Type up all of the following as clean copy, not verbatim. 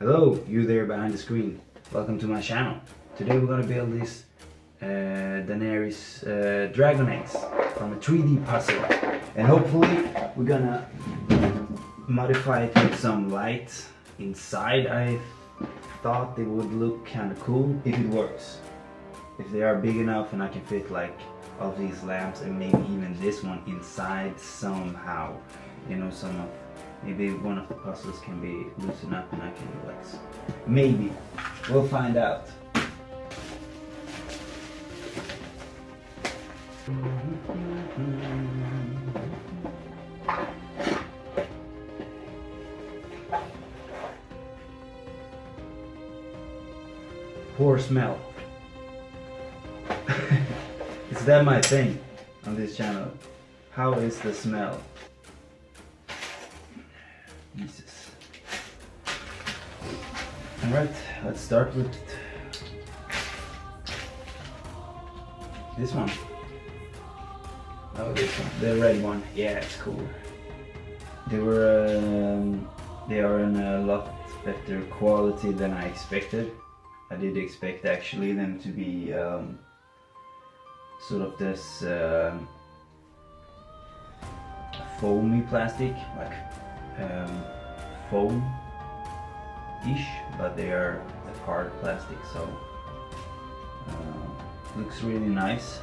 Hello, you there behind the screen. Welcome to my channel. Today we're gonna build this Daenerys dragon eggs from a 3D puzzle, and hopefully we're gonna modify it with some light inside. I thought it would look kind of cool if it works. If they are big enough and I can fit like all these lamps and maybe even this one inside somehow. You know, maybe one of the puzzles can be loosened up and I can relax. Maybe. We'll find out. Poor smell. Is that my thing on this channel? How is the smell? Jesus. Alright, let's start with this one. Oh, this one, the red one. Yeah, it's cool. They are in a lot better quality than I expected. I did expect actually them to be sort of this foamy plastic, like foam-ish, but they are the hard plastic, so looks really nice.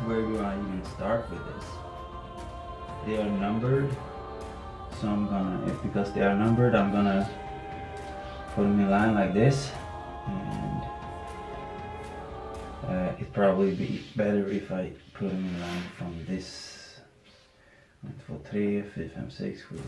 Where do I even start with this? They are numbered, so I'm gonna, because they are numbered, I'm gonna put them in line like this, and it'd probably be better if I put them in line from this 1, 2, 3, 4, 5, 6, 7.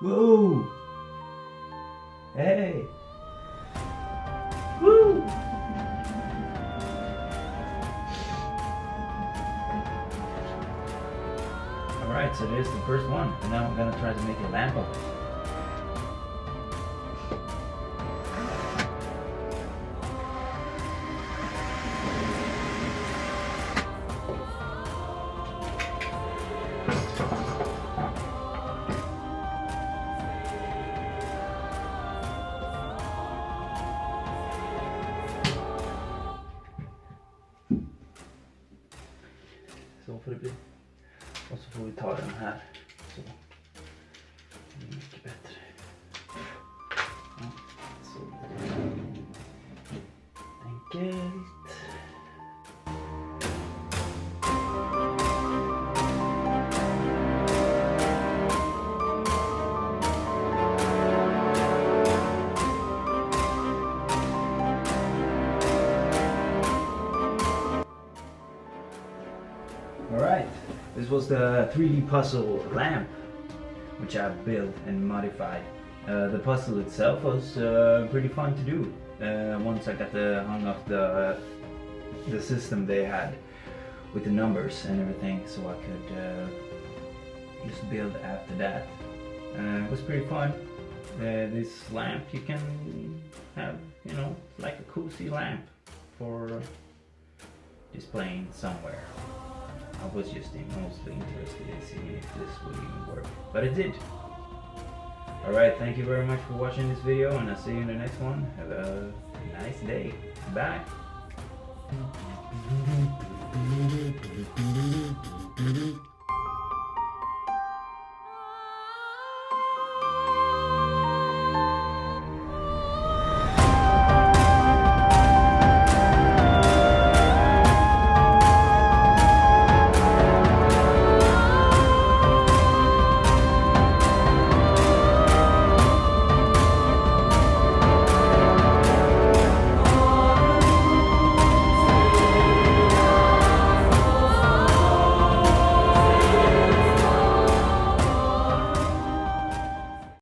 Whoa! Hey! Woo! Alright, so there's the first one, and now I'm gonna try to make a lamp of it. Så får det bli. Och så får vi ta den här. Så. Det är mycket bättre. Ja, så. Enkelt. Alright, this was the 3D puzzle lamp, which I built and modified. The puzzle itself was pretty fun to do. Once I got the hang of the system they had with the numbers and everything, so I could just build after that. It was pretty fun. This lamp you can have, you know, like cozy lamp for displaying somewhere. I was just mostly interested in seeing if this would even work, but it did. Alright, thank you very much for watching this video, and I'll see you in the next one. Have a nice day. Bye.